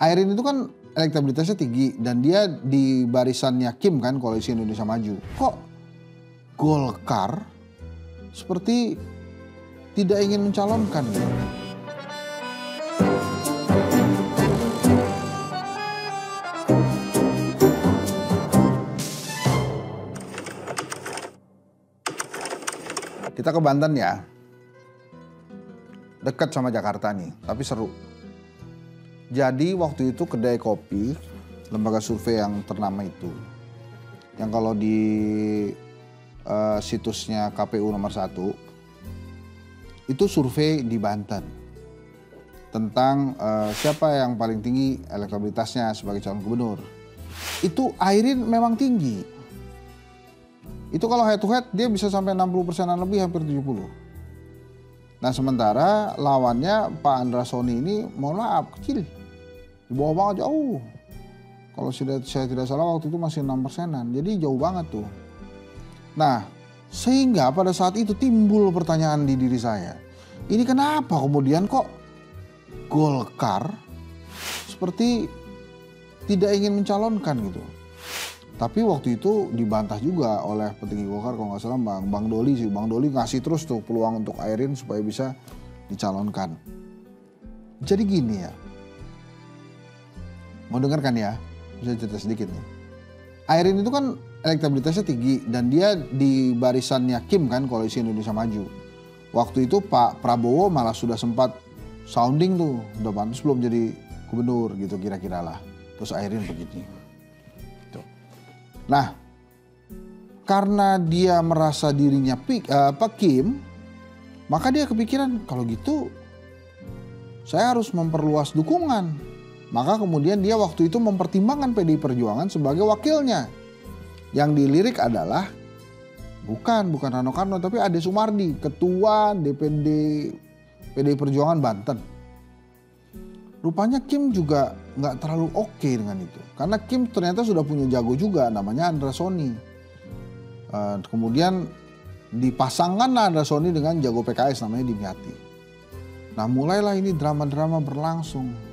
Airin itu kan elektabilitasnya tinggi dan dia di barisannya Kim kan, Koalisi Indonesia Maju. Kok Golkar seperti tidak ingin mencalonkan gitu? Kita ke Banten ya. Dekat sama Jakarta nih, tapi seru. Jadi waktu itu kedai kopi, lembaga survei yang ternama itu, yang kalau di situsnya KPU nomor 1, itu survei di Banten tentang siapa yang paling tinggi elektabilitasnya sebagai calon gubernur. Itu Airin memang tinggi. Itu kalau head to head dia bisa sampai 60%-an lebih, hampir 70. Nah sementara lawannya Pak Andra Soni ini mohon maaf kecil. Di bawah banget jauh. Kalau saya tidak salah waktu itu masih 6%-an. Jadi jauh banget tuh. Nah sehingga pada saat itu timbul pertanyaan di diri saya. Ini kenapa kemudian kok Golkar seperti tidak ingin mencalonkan gitu. Tapi waktu itu dibantah juga oleh petinggi Golkar kalau nggak salah Bang Doli sih. Bang Doli ngasih terus tuh peluang untuk Airin supaya bisa dicalonkan. Jadi gini ya. Mau dengarkan ya, bisa cerita sedikit nih. Airin itu kan elektabilitasnya tinggi dan dia di barisannya Kim kan, Koalisi Indonesia Maju. Waktu itu Pak Prabowo malah sudah sempat sounding tuh, udah pantas belum jadi gubernur gitu kira-kira lah. Terus Airin begini. Tuh. Nah, karena dia merasa dirinya Kim, maka dia kepikiran kalau gitu saya harus memperluas dukungan. Maka kemudian dia waktu itu mempertimbangkan PDI Perjuangan sebagai wakilnya. Yang dilirik adalah bukan Rano Karno tapi Ade Sumardi, ketua DPD PDI Perjuangan Banten. Rupanya Kim juga nggak terlalu oke dengan itu. Karena Kim ternyata sudah punya jago juga namanya Andra Soni. Kemudian dipasangkan Andra Soni dengan jago PKS namanya Dimyati. Nah mulailah ini drama-drama berlangsung.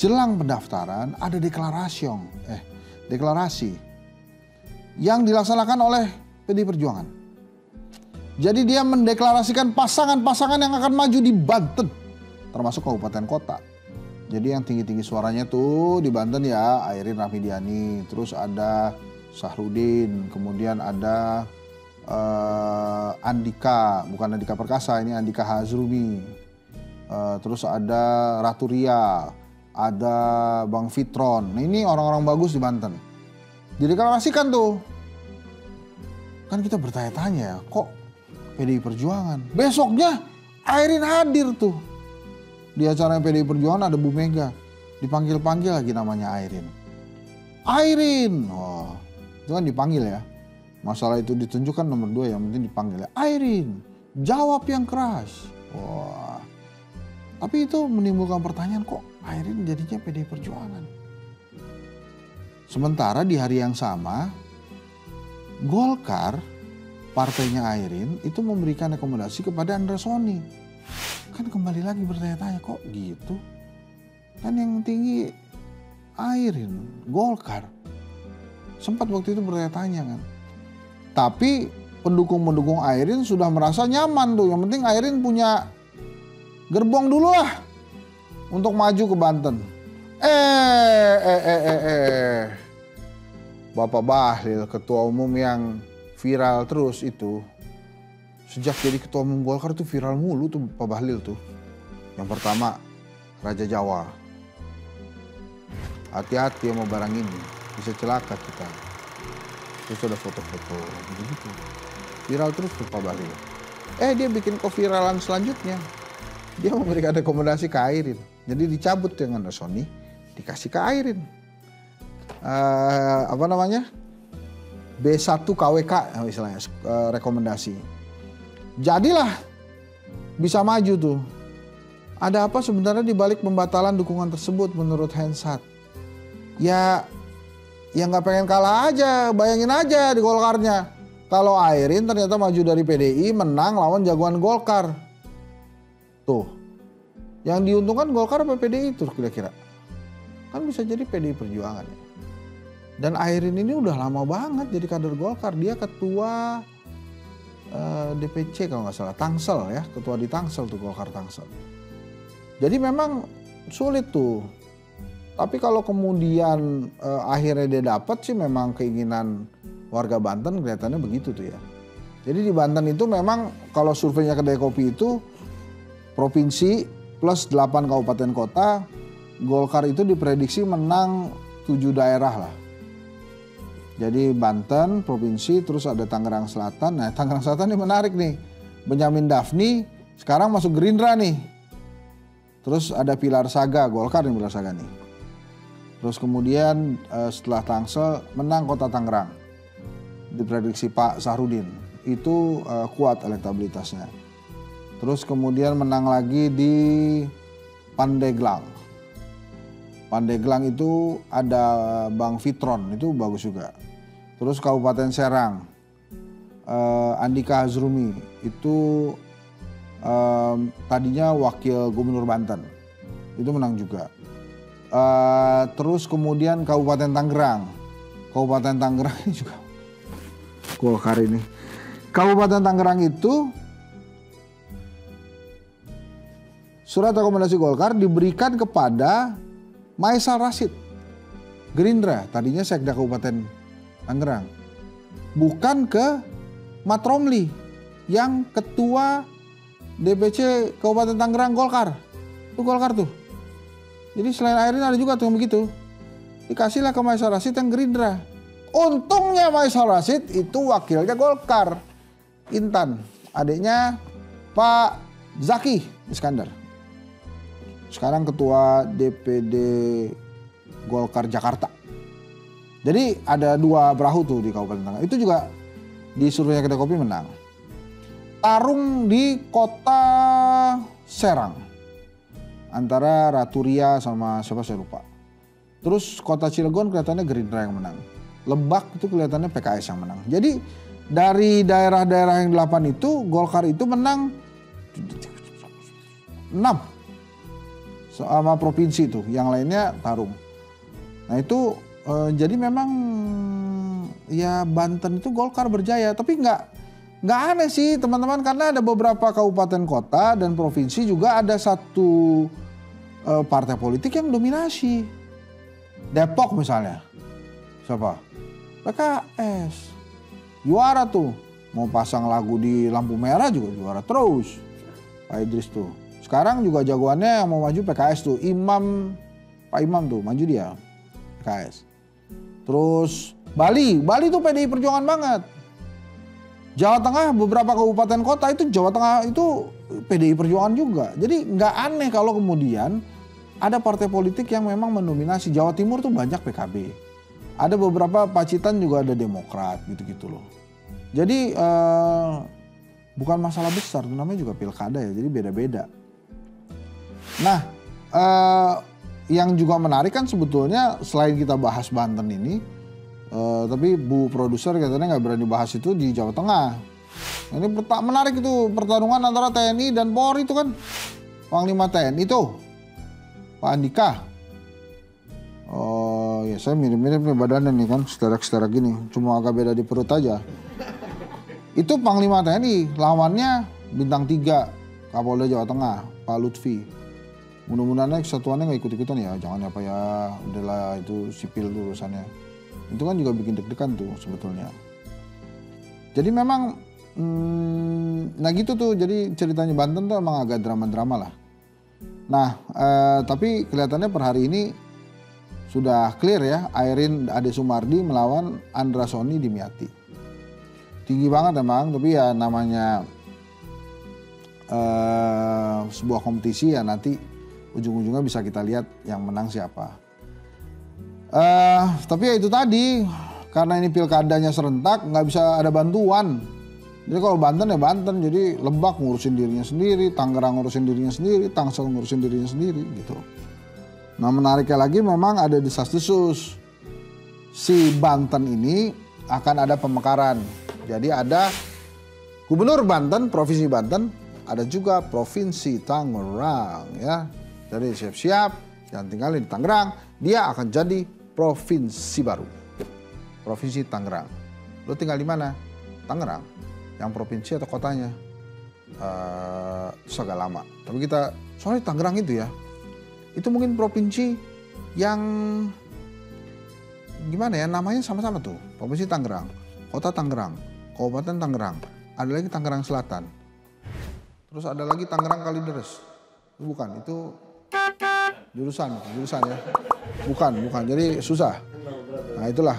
Jelang pendaftaran ada deklarasi yang dilaksanakan oleh PDI Perjuangan. Jadi dia mendeklarasikan pasangan-pasangan yang akan maju di Banten, termasuk kabupaten kota. Jadi yang tinggi-tinggi suaranya tuh di Banten ya Airin Rahmidiani, terus ada Sahrudin, kemudian ada Andika, bukan Andika Perkasa, ini Andika Hazrumi, terus ada Ratu Ria, ada Bang Fitron. Nah ini orang-orang bagus di Banten. Dideklarasikan tuh. Kan kita bertanya-tanya kok PDI Perjuangan. Besoknya Airin hadir tuh. Di acara PDI Perjuangan ada Bu Mega. Dipanggil-panggil lagi namanya Airin. Airin. Oh, itu kan dipanggil ya. Masalah itu ditunjukkan nomor 2 yang penting dipanggil ya. Airin, jawab yang keras. Wah. Tapi itu menimbulkan pertanyaan kok Airin jadinya PDI Perjuangan. Sementara di hari yang sama Golkar, partainya Airin itu memberikan rekomendasi kepada Andra Soni. Kan kembali lagi bertanya-tanya kok gitu. Kan yang tinggi Airin, Golkar. Sempat waktu itu bertanya-tanya kan. Tapi pendukung-pendukung Airin sudah merasa nyaman tuh. Yang penting Airin punya gerbong dulu lah untuk maju ke Banten. Bapak Bahlil, ketua umum yang viral terus itu. Sejak jadi ketua umum Golkar tuh viral mulu tuh Pak Bahlil tuh. Yang pertama, Raja Jawa. Hati-hati sama barang ini, bisa celaka kita. Terus ada foto-foto gitu. Viral terus tuh Pak Bahlil. Dia bikin keviralan selanjutnya. Dia memberikan rekomendasi ke Airin. Jadi dicabut dengan Sony, dikasih ke Airin. B1 KWK istilahnya, rekomendasi. Jadilah bisa maju tuh. Ada apa sebenarnya di balik pembatalan dukungan tersebut menurut Hensat? Ya nggak pengen kalah aja, bayangin aja di Golkarnya. Kalau Airin ternyata maju dari PDI menang lawan jagoan Golkar. Tuh, yang diuntungkan Golkar apa PDI itu kira-kira? Kan bisa jadi PDI Perjuangan ya. Dan Airin ini udah lama banget jadi kader Golkar. Dia ketua DPC kalau nggak salah, Tangsel ya, ketua di Tangsel tuh, Golkar Tangsel. Jadi memang sulit tuh. Tapi kalau kemudian akhirnya dia dapat sih, memang keinginan warga Banten kelihatannya begitu tuh ya. Jadi di Banten itu memang kalau surveinya Kedai Kopi itu provinsi plus 8 kabupaten kota, Golkar itu diprediksi menang 7 daerah lah. Jadi Banten, provinsi, terus ada Tangerang Selatan. Nah Tangerang Selatan ini menarik nih. Benyamin Daphni sekarang masuk Gerindra nih. Terus ada Pilar Saga, Golkar nih Pilar Saga nih. Terus kemudian setelah Tangsel menang Kota Tangerang. Diprediksi Pak Sahrudin. Itu kuat elektabilitasnya. Terus kemudian menang lagi di Pandeglang. Pandeglang itu ada Bang Fitron, itu bagus juga. Terus Kabupaten Serang, Andika Hazrumi, itu tadinya wakil gubernur Banten, itu menang juga. Terus kemudian Kabupaten Tangerang ini juga Golkar ini. Kabupaten Tangerang itu surat rekomendasi Golkar diberikan kepada Maisal Rashid, Gerindra, tadinya Sekda Kabupaten Tangerang, bukan ke Mat Romli yang ketua DPC Kabupaten Tangerang Golkar. Itu Golkar tuh. Jadi selain Airin ada juga tuh yang begitu. Dikasihlah ke Maisal Rashid yang Gerindra. Untungnya Maisal Rashid itu wakilnya Golkar. Intan, adiknya Pak Zaki Iskandar. Sekarang ketua DPD Golkar Jakarta. Jadi ada 2 perahu tuh di Kabupaten Tangerang. Itu juga di surveinya Kedai Kopi menang. Tarung di Kota Serang. Antara Raturia sama siapa saya lupa. Terus Kota Cilegon kelihatannya Gerindra yang menang. Lebak itu kelihatannya PKS yang menang. Jadi dari daerah-daerah yang 8 itu Golkar itu menang 6. Sama provinsi tuh, yang lainnya tarung. Nah itu jadi memang ya Banten itu Golkar berjaya, tapi nggak aneh sih teman-teman, karena ada beberapa kabupaten kota dan provinsi juga ada satu partai politik yang dominasi. Depok misalnya, siapa? PKS, juara tuh, mau pasang lagu di lampu merah juga juara terus, Pak Idris tuh. Sekarang juga jagoannya yang mau maju PKS tuh, Pak Imam tuh maju dia, PKS. Terus Bali tuh PDI Perjuangan banget. Jawa Tengah beberapa kabupaten kota itu Jawa Tengah itu PDI Perjuangan juga. Jadi nggak aneh kalau kemudian ada partai politik yang memang mendominasi. Jawa Timur tuh banyak PKB. Ada beberapa Pacitan juga ada Demokrat gitu-gitu loh. Jadi bukan masalah besar, namanya juga pilkada ya, jadi beda-beda. Nah yang juga menarik kan sebetulnya selain kita bahas Banten ini, tapi Bu produser katanya nggak berani bahas itu di Jawa Tengah. Ini menarik itu pertarungan antara TNI dan Polri itu kan. Panglima TNI itu Pak Andika. Oh ya, saya mirip-mirip nih badannya nih kan, setara gini, cuma agak beda di perut aja. Itu Panglima TNI, lawannya Bintang 3 Kapolda Jawa Tengah, Pak Lutfi. Mudah-mudahan kesatuannya nggak ikut-ikutan ya, jangan apa ya, udahlah itu sipil tuh urusannya. Itu kan juga bikin deg-degan tuh sebetulnya. Jadi memang, nah gitu tuh, jadi ceritanya Banten tuh emang agak drama-drama lah. Nah, tapi kelihatannya per hari ini sudah clear ya, Airin Ade Sumardi melawan Andra Soni Dimyati. Tinggi banget emang, tapi ya namanya sebuah kompetisi ya, nanti ujung-ujungnya bisa kita lihat yang menang siapa. Tapi ya itu tadi, karena ini pilkadanya serentak, nggak bisa ada bantuan. Jadi kalau Banten ya Banten, jadi Lebak ngurusin dirinya sendiri, Tangerang ngurusin dirinya sendiri, Tangsel ngurusin dirinya sendiri gitu. Nah menariknya lagi memang ada desas-desus. Si Banten ini akan ada pemekaran. Jadi ada Gubernur Banten, Provinsi Banten, ada juga Provinsi Tangerang ya. Jadi siap-siap, jangan tinggalin di Tangerang, dia akan jadi provinsi baru. Provinsi Tangerang. Lo tinggal di mana? Tangerang. Yang provinsi atau kotanya? Itu agak lama. Tapi kita, soalnya Tangerang itu ya, itu mungkin provinsi yang gimana ya, namanya sama-sama tuh. Provinsi Tangerang, Kota Tangerang, Kabupaten Tangerang, ada lagi Tangerang Selatan. Terus ada lagi Tangerang Kalideres. Bukan, itu jurusan ya. Bukan. Jadi susah. Nah, itulah.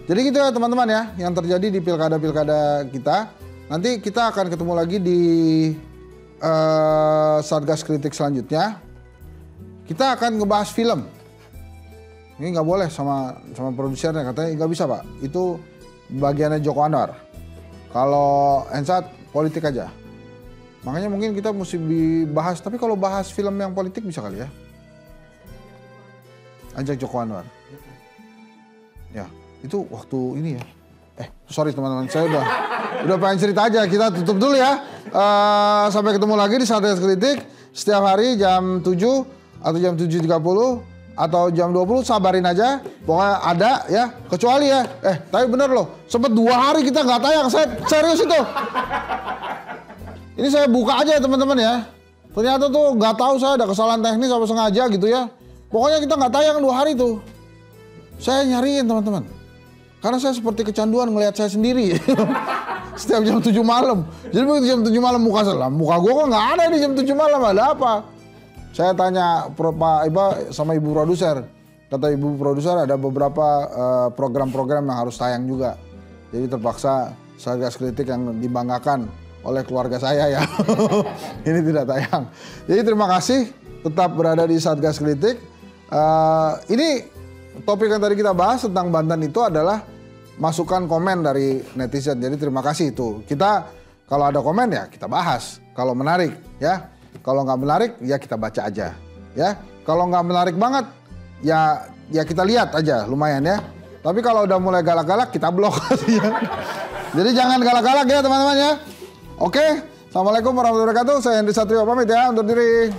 Jadi gitu ya teman-teman ya, yang terjadi di pilkada-pilkada kita. Nanti kita akan ketemu lagi di Satgas Kritik selanjutnya. Kita akan ngebahas film. Ini nggak boleh sama produsernya, katanya nggak bisa Pak. Itu bagiannya Joko Anwar. Kalau Ensat politik aja. Makanya mungkin kita mesti dibahas. Tapi kalau bahas film yang politik bisa kali ya. Ajak Joko Anwar. Ya, itu waktu ini ya. Sorry teman-teman, saya udah pengen cerita aja. Kita tutup dulu ya. Sampai ketemu lagi di Satgas Kritik setiap hari jam 7 atau jam 7.30 atau jam 20, sabarin aja. Pokoknya ada ya, kecuali ya. Tapi bener loh, sempet 2 hari kita nggak tayang. Saya serius itu. Ini saya buka aja ya teman-teman ya. Ternyata tuh nggak tahu, saya ada kesalahan teknis apa sengaja gitu ya. Pokoknya kita nggak tayang 2 hari tuh. Saya nyariin teman-teman. Karena saya seperti kecanduan ngelihat saya sendiri. Setiap jam 7 malam. Jadi begitu jam 7 malam muka gue kok nggak ada di jam 7 malam, ada apa? Saya tanya sama ibu produser. Kata ibu produser ada beberapa program-program yang harus tayang juga. Jadi terpaksa Satgas Kritik yang dibanggakan oleh keluarga saya ya. Ini tidak tayang. Jadi terima kasih tetap berada di Satgas Kritik. Ini topik yang tadi kita bahas tentang Banten itu adalah masukan komen dari netizen. Jadi terima kasih itu. Kita kalau ada komen ya kita bahas. Kalau menarik ya. Kalau nggak menarik ya kita baca aja. Ya. Kalau nggak menarik banget ya kita lihat aja lumayan ya. Tapi kalau udah mulai galak-galak kita blok. Jadi jangan galak-galak ya teman-teman ya. Oke. Assalamualaikum warahmatullahi wabarakatuh. Saya Hendri Satrio pamit ya undur diri.